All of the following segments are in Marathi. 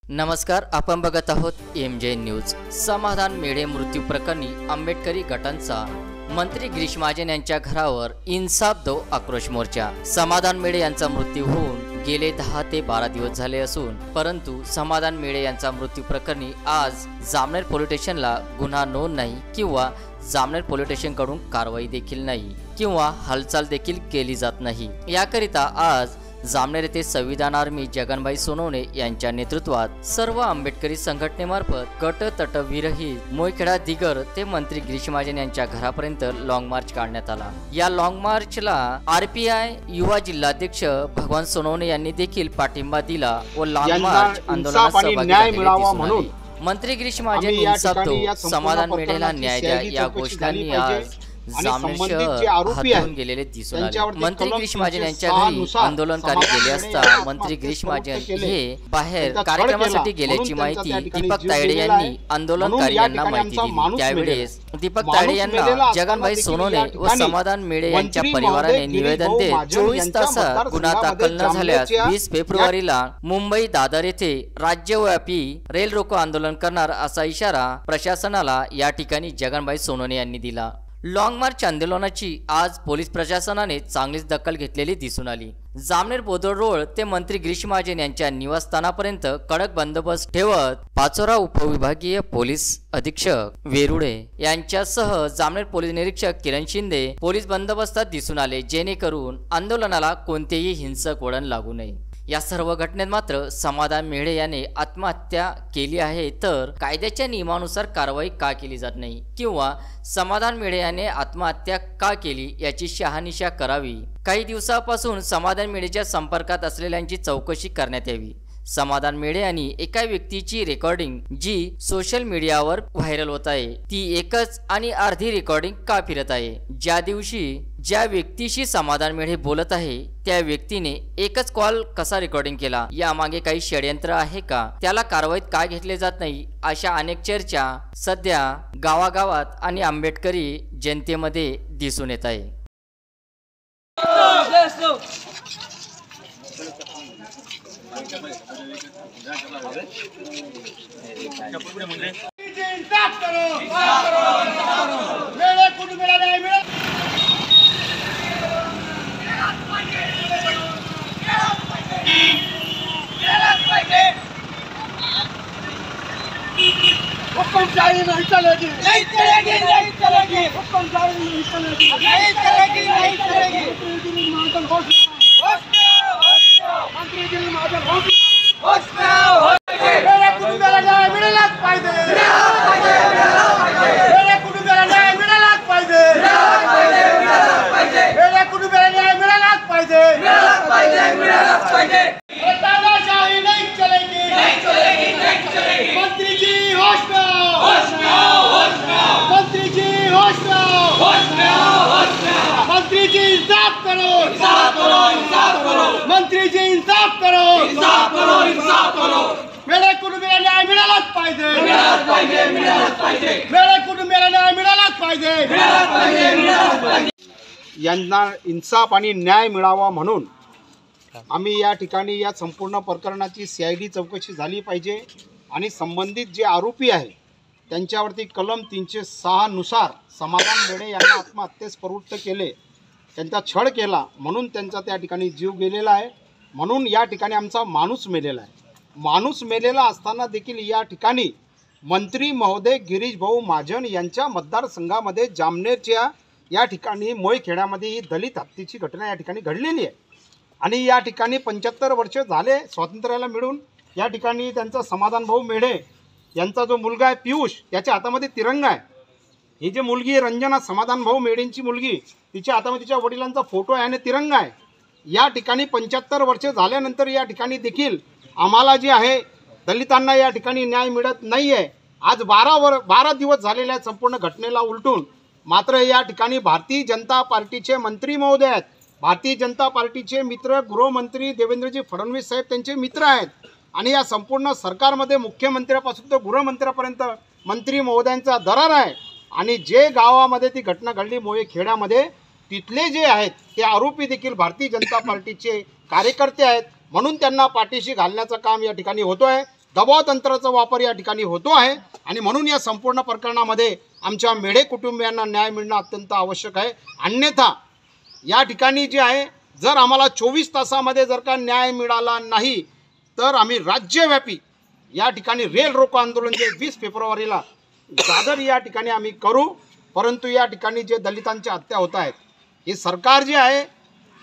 नमस्कार, आपण बघत आहोत एमजे न्यूज। समाधान मेढे मृत्यू प्रकरणी आंबेडकरी गटांचा मंत्री गिरीश महाजन यांच्या घरावर इन्साफ दो आक्रोश मोर्चा। समाधान मेढे यांचा मृत्यू होऊन गेले 10 ते 12 दिवस झाले असून परंतु समाधान मेढे यांचा मृत्यू प्रकरणी आज जामनेर पोलीस स्टेशनला गुन्हा नोंद नाही किंवा जामनेर पोलीस स्टेशन कडून कारवाई देखील नाही किंवा हालचाल देखील केली जात नाही। याकरिता आज जामनेर येथे संविधान आर्मी जगनभाई सोनवणे यांच्या नेतृत्वात सर्व आंबेडकरी संघटनेमार्फत गट तट विरहित मोयखेडा दिगर ते मंत्री गिरीश महाजन यांच्या घरापर्यंत लॉंग मार्च काढण्यात आला। या लॉंग मार्चला आरपीआय युवा जिल्हाध्यक्ष भगवान सोनवणे यांनी देखील पाठिंबा दिला व लॉंग मार्च आंदोलनात सहभागी झाले। मंत्री गिरीश महाजन इन्साफ दो, समाधान मेढेला न्याय द्या या घोषणांनी आज जामनेर हातून गेलेले दिसून आले। मंत्री गिरीश महाजन यांच्या घरी आंदोलनकारी गेले असता मंत्री गिरीश महाजन हे बाहेर कार्यक्रमासाठी गेल्याची माहिती दीपक तायडे यांनी आंदोलनकारी यांना माहिती दिली। त्यावेळेस दीपक तायडे यांना जगनभाई सोनवणे व समाधान मेढे यांच्या परिवाराने निवेदन देत 24 तासात गुन्हा दाखल न झाल्यास 20 फेब्रुवारीला मुंबई दादर येथे राज्यव्यापी रेल रोको आंदोलन करणार असा इशारा प्रशासनाला या ठिकाणी जगनभाई सोनवणे यांनी दिला। लॉंग मार्च आंदोलनाची आज पोलीस प्रशासनाने चांगलीच दखल घेतलेली दिसून आली। जामनेर बोदर रोड ते मंत्री गिरीश महाजन यांच्या निवासस्थानापर्यंत कडक बंदोबस्त ठेवत पाचोरा उपविभागीय पोलीस अधीक्षक वेरुडे यांच्यासह जामनेर पोलीस निरीक्षक किरण शिंदे पोलीस बंदोबस्तात दिसून आले, जेणेकरून आंदोलनाला कोणतेही हिंसक वळण लागू नये। या सर्व घटनेत मात्र समाधान मेढे याने आत्महत्या केली आहे, तर कायद्याच्या नियमानुसार कारवाई का केली जात नाही किंवा समाधान मेढे याने आत्महत्या का केली याची शहानिशा करावी। काही दिवसापासून समाधान मेढेच्या संपर्कात असलेल्यांची चौकशी करण्यात यावी। समाधान मेढे आणि एका व्यक्तीची रेकॉर्डिंग जी सोशल मीडियावर व्हायरल होत आहे ती एकच आणि अर्धी रेकॉर्डिंग का फिरत आहे। ज्या दिवशी ज्या व्यक्तीशी समाधान मेढे बोलत आहे त्या व्यक्तीने एकच कॉल कसा रेकॉर्डिंग केला, यामागे काही षडयंत्र आहे का, त्याला कारवाईत का घेतले जात नाही, अशा अनेक चर्चा सध्या गावागावात आणि आंबेडकरी जनतेमध्ये दिसून येत आहे। हुक्मशाही नहीं चलेगी, नहीं चलेगी, नहीं चलेगी। हुक्मशाही नहीं चलेगी, नहीं चलेगी, नहीं चलेगी। मंत्री गिरीश महाजन होश में आओ। मेरे कुटुंबाला न्याय मिळालाच पाहिजे, मेरे कुटुंबाला न्याय मिळालाच पाहिजे, मेरे कुटुंबाला न्याय मिळालाच पाहिजे। तानाशाही नहीं चलेगी, नहीं चलेगी, नहीं चलेगी। मंत्री जी होश में आओ, होश में आओ, होश में आओ। मंत्री जी होश में आओ, होश में आओ, होश में आओ। मंत्री जी इंसाफ करो, इंसाफ करो, इंसाफ करो। मंत्री जी इंसाफ करो, इंसाफ करो, इंसाफ करो। मेरे कुटुंबाला न्याय मिळालाच पाहिजे, मिळालाच पाहिजे, मिळालाच पाहिजे। मेरे कुटुंबाला न्याय मिळालाच पाहिजे, मिळालाच पाहिजे, मिळालाच पाहिजे। यांना इन्साफ आणि न्याय मिळावा म्हणून आम्ही या ठिकाणी या संपूर्ण प्रकरणाची CID चौकशी झाली पाहिजे आणि संबंधित जे आरोपी आहे त्यांच्यावरती कलम 306 नुसार समाधान मेढे यांना आत्महत्येस प्रवृत्त केले, त्यांचा छळ केला म्हणून त्यांचा त्या ठिकाणी जीव गेलेला आहे। म्हणून या ठिकाणी आमचा माणूस मेलेला आहे। माणूस मेलेला असताना देखील या ठिकाणी मंत्री महोदय गिरीश भाऊ महाजन यांच्या मतदारसंघामध्ये जामनेरच्या या ठिकाणी मोयखेड्यामध्ये ही दलित हत्येची घटना या ठिकाणी घडलेली आहे आणि या ठिकाणी 75 वर्ष झाले स्वातंत्र्याला मिळून या ठिकाणी त्यांचा समाधान भाऊ मेढे यांचा जो मुलगा आहे पियुष याच्या हातामध्ये तिरंगा आहे। ही जी मुलगी आहे रंजना समाधान भाऊ मेढेंची मुलगी, तिच्या हातामध्ये तिच्या वडिलांचा फोटो आहे आणि तिरंगा आहे। या ठिकाणी 75 वर्ष झाल्यानंतर या ठिकाणी देखील आम्हाला जे आहे दलितांना या ठिकाणी न्याय मिळत नाही आहे। आज 12 दिवस झालेल्या संपूर्ण घटनेला उलटून मात्र या ठिकाणी भारतीय जनता पार्टीचे मंत्री महोदय आहेत, भारतीय जनता पार्टीचे मित्र गृहमंत्री देवेंद्रजी फडणवीस साहेब त्यांचे मित्र आहेत आणि या संपूर्ण सरकारमध्ये मुख्यमंत्र्यापासून तर गृहमंत्र्यापर्यंत मंत्री महोदयांचा दरार आहे आणि जे गावामध्ये ती घटना घडली मोयखेड्यामध्ये तिथले जे आहेत ते आरोपी देखील भारतीय जनता पार्टीचे कार्यकर्ते आहेत, म्हणून त्यांना पाठीशी घालण्याचं काम या ठिकाणी होतोय। दबाव तंत्राचा वापर या ठिकाणी होतो आहे आणि म्हणून या संपूर्ण प्रकरणामध्ये आमच्या मेढे कुटुंबियांना न्याय मिळणं अत्यंत आवश्यक आहे. अन्यथा या ठिकाणी जे आहे जर आम्हाला 24 तासामध्ये जर का न्याय मिळाला नाही तर आम्ही राज्यव्यापी या ठिकाणी रेल रोको आंदोलन जे 20 फेब्रुवारीला दादर या ठिकाणी आम्ही करू. परंतु या ठिकाणी जे दलितांच्या हत्या होत आहेत हे सरकार जे आहे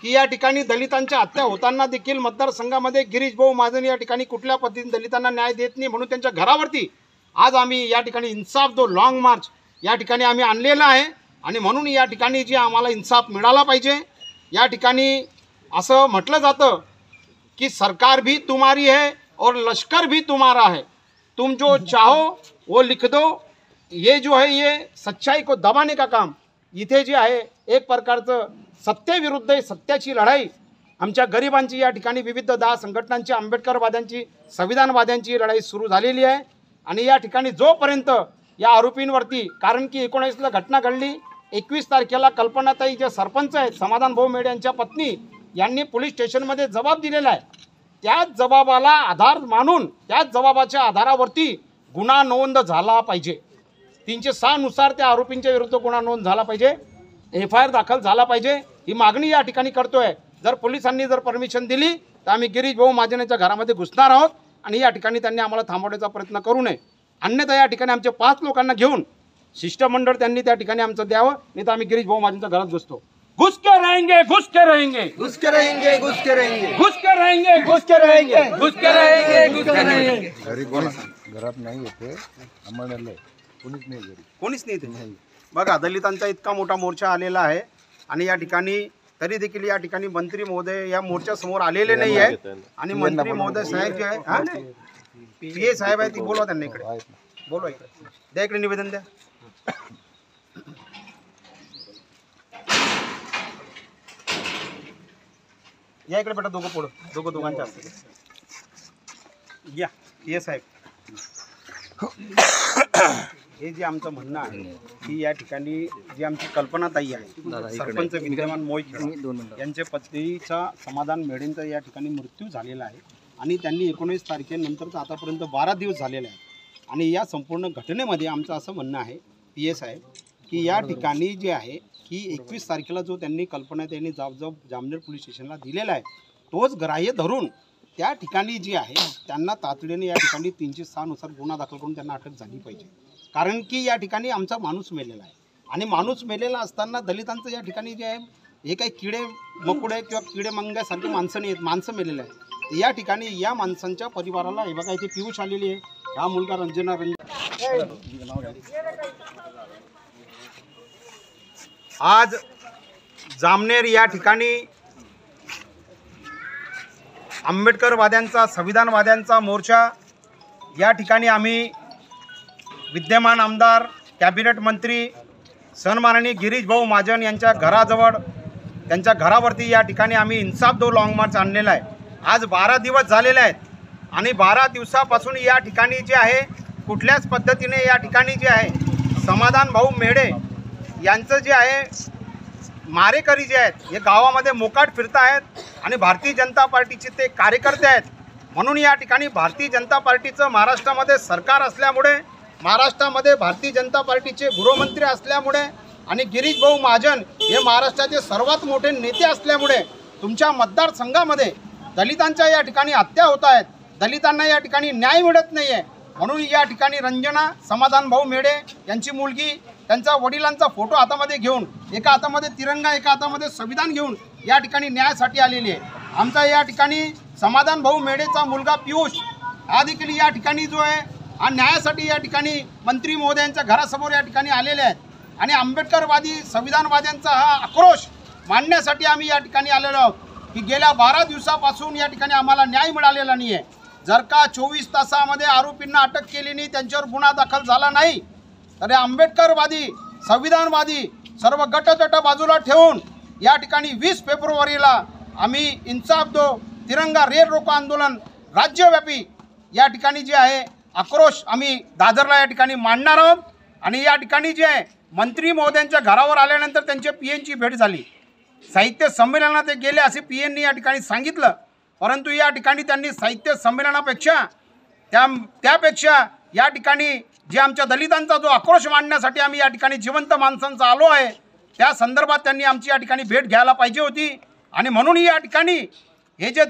की या ठिकाणी दलितांच्या हत्या होताना देखील मतदारसंघामध्ये गिरीश भाऊ महाजन या ठिकाणी कुठल्या पद्धतीने दलितांना न्याय देत नाही म्हणून त्यांच्या घरावरती आज आम्ही या ठिकाणी इन्साफ दो लॉंग मार्च या ठिकाणी आम्ही आणलेला आहे आणि म्हणून या ठिकाणी जे आम्हाला इन्साफ मिळाला पाहिजे. या ठिकाणी असं म्हटलं जातं कि सरकार भी तुम्हारी है और लश्कर भी तुम्हारा है, तुम जो चाहो वो लिख दो. ये जो है ये सच्चाई को दबाने का काम इथे जे आहे एक प्रकारचं सत्तेविरुद्ध सत्याची लढाई आमच्या गरिबांची या ठिकाणी विविध 10 संघटनांची आंबेडकरवाद्यांची संविधानवाद्यांची लढाई सुरू झालेली आहे. आणि या ठिकाणी जोपर्यंत या आरोपींवरती कारण की 19ला घटना घडली 21 तारखेला कल्पनाताई जे सरपंच आहेत समाधान भाऊ मेढे यांच्या पत्नी यांनी पोलीस स्टेशनमध्ये जबाब दिलेला आहे. त्याच जबाबाला आधार मानून त्याच जबाबाच्या आधारावरती गुन्हा नोंद झाला पाहिजे. 306 नुसार त्या आरोपींच्या विरुद्ध गुन्हा नोंद झाला पाहिजे, FIR दाखल झाला पाहिजे ही मागणी या ठिकाणी करतोय. जर पोलिसांनी जर परमिशन दिली तर आम्ही गिरीश भाऊ महाजनाच्या घरामध्ये घुसणार आहोत आणि या ठिकाणी त्यांनी आम्हाला थांबवण्याचा प्रयत्न करू नये. अन्यथा या ठिकाणी आमचे 5 लोकांना घेऊन शिष्टमंडळ त्यांनी त्या ठिकाणी आमचं द्यावं, नाही तर आम्ही गिरीश भाऊ महाजनच्या घरात घुसतो. घुस के रहेंगे, घुस के रहेंगे, घुस के रहेंगे, घुस के रहेंगे, घुस के रहेंगे, घुस के रहेंगे, घुस के रहेंगे, घुस के रहेंगे. घरी कोण घरात नाही येते आम्हाला कोणीच नाही घरी कोणीच नाही ते. बघा दलितांचा इतका मोठा मोर्चा आलेला आहे आणि या ठिकाणी तरी देखील या ठिकाणी मंत्री महोदय या मोर्चासमोर आलेले नाही आहेत. आणि मंत्री महोदय साहेब जे आहे PA साहेब आहे ती बोलवा त्यांना इकडे बोलवा, इकडे द्या, इकडे निवेदन द्या. या इकडे बेटा दोघं पुढं दोघांच्या असते या PA साहेब. हे जे आमचं म्हणणं आहे की या ठिकाणी जी आमची कल्पनाताई आहे सरपंच विद्यमान मोहित यांच्या पत्नीचा समाधान मेढेंचा या ठिकाणी मृत्यू झालेला आहे आणि त्यांनी 19 तारखेनंतरचा आतापर्यंत 12 दिवस झालेले आहेत. आणि या संपूर्ण घटनेमध्ये आमचं असं म्हणणं आहे PA साहेब की या ठिकाणी जे आहे की 21 तारखेला जो त्यांनी कल्पनाताईंनी जामनेर पोलीस स्टेशनला दिलेला आहे तोच ग्राह्य धरून त्या ठिकाणी जी आहे त्यांना तातडीने या ठिकाणी 306 नुसार गुन्हा दाखल करून त्यांना अटक झाली पाहिजे. कारण की या ठिकाणी आमचा माणूस मेलेला आहे आणि माणूस मेलेला असताना दलितांचं या ठिकाणी जे आहे हे काही किडे मकुडे किंवा किडे मंग्यासारखे माणसं नाही आहेत, माणसं मेलेले आहेत. या ठिकाणी या माणसांच्या परिवाराला हे बघा इथे पियुष आलेली आहे, हा मुलगा रंजना आज जामनेर या ठिकाणी आंबेडकरवाद्यांचा संविधानवाद्यांचा मोर्चा या ठिकाणी आम्ही विद्यमान आमदार कॅबिनेट मंत्री सन्माननीय गिरीश भाऊ महाजन यांच्या घराजवळ त्यांच्या घरावरती या ठिकाणी आम्ही इन्साफ दो लॉंग मार्च आणलेला आहे. आज 12 दिवस झालेले आहेत आणि 12 दिवसापासून या ठिकाणी जे आहे कुठल्याच पद्धतीने या ठिकाणी जे आहे समाधान भाऊ मेढे यांचं जे आहे मारेकरी जे आहेत हे गावामध्ये मोकाट फिरत आहेत आणि भारतीय जनता पार्टीचे ते कार्यकर्ते आहेत. म्हणून या ठिकाणी भारतीय जनता पार्टीचं महाराष्ट्रामध्ये सरकार असल्यामुळे महाराष्ट्रामध्ये भारतीय जनता पार्टीचे गृहमंत्री असल्यामुळे आणि गिरीश भाऊ महाजन हे महाराष्ट्राचे सर्वात मोठे नेते असल्यामुळे तुमच्या मतदारसंघामध्ये दलितांच्या या ठिकाणी हत्या होत आहेत, दलितांना या ठिकाणी न्याय मिळत नाही आहे. म्हणून या ठिकाणी रंजना समाधान भाऊ मेढे यांची मुलगी त्यांच्या वडिलांचा फोटो हातामध्ये घेऊन एका हातामध्ये तिरंगा एका हातामध्ये संविधान घेऊन या ठिकाणी न्यायासाठी आलेली आहे. आमचा या ठिकाणी समाधान भाऊ मेढेचा मुलगा पियुष हा देखील या ठिकाणी जो आहे हा न्यायासाठी या ठिकाणी मंत्री महोदयांच्या घरासमोर या ठिकाणी आलेले आहेत आणि आंबेडकरवादी संविधानवाद्यांचा हा आक्रोश मांडण्यासाठी आम्ही या ठिकाणी आलेलो आहोत की गेल्या 12 दिवसापासून या ठिकाणी आम्हाला न्याय मिळालेला नाही आहे. जर का 24 तासामध्ये आरोपींना अटक केली नाही, त्यांच्यावर गुन्हा दाखल झाला नाही तर आंबेडकरवादी संविधानवादी सर्व गटतट बाजूला ठेवून या ठिकाणी 20 फेब्रुवारीला आम्ही इन्साफ दो तिरंगा रेल रोको आंदोलन राज्यव्यापी या ठिकाणी जे आहे आक्रोश आम्ही दादरला या ठिकाणी मांडणार आहोत. आणि या ठिकाणी जे आहे मंत्री महोदयांच्या घरावर आल्यानंतर त्यांच्या PNची भेट झाली, साहित्य संमेलनात ते गेले असे PNनी या ठिकाणी सांगितलं. परंतु या ठिकाणी त्यांनी साहित्य संमेलनापेक्षा त्यापेक्षा या ठिकाणी जे आमच्या दलितांचा जो आक्रोश मांडण्यासाठी आम्ही या ठिकाणी जिवंत माणसांचा आलो आहे, त्या संदर्भात त्यांनी आमची या ठिकाणी भेट घ्यायला पाहिजे होती. आणि म्हणून या ठिकाणी हे जे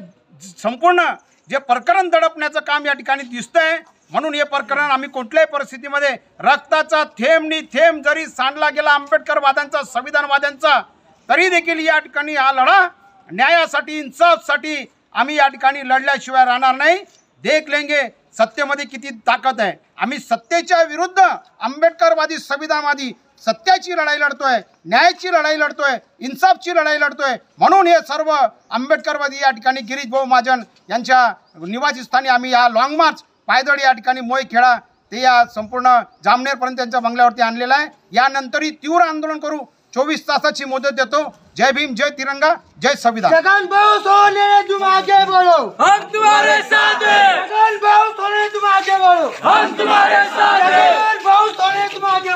संपूर्ण जे प्रकरण दडपण्याचं काम या ठिकाणी दिसतंय, म्हणून हे प्रकरण आम्ही कुठल्याही परिस्थितीमध्ये रक्ताचा थेंबनी थेंब जरी सांडला गेला आंबेडकरवाद्यांचा, संविधानवाद्यांचा, तरी देखील या ठिकाणी हा लढा न्यायासाठी, इन्साफसाठी आम्ही या ठिकाणी लढल्याशिवाय राहणार नाही. देख लेंगे सत्तेमध्ये किती ताकद आहे. आम्ही सत्तेच्या विरुद्ध आंबेडकरवादी, संविधानवादी सत्याची लढाई लढतोय, न्यायाची लढाई लढतोय, इन्साफची लढाई लढतोय. म्हणून हे सर्व आंबेडकरवादी या ठिकाणी गिरीश भाऊ महाजन यांच्या निवासस्थानी आम्ही हा लॉंग मार्च पायदळ या ठिकाणी मोयखेडा ते या संपूर्ण जामनेरपर्यंत त्यांच्या बंगल्यावरती आणलेला आहे. यानंतरही तीव्र आंदोलन करू. 24 तासाची मुदत देतो. जय भीम, जय तिरंगा, जय संविधान. जगन भाऊ सोने तुम आगे बढ़ो, हम तुम्हारे साथ हैं। जगन भाऊ सोने तुम आगे बढ़ो, हम तुम्हारे साथ हैं। जगन भाऊ सोने तुम आगे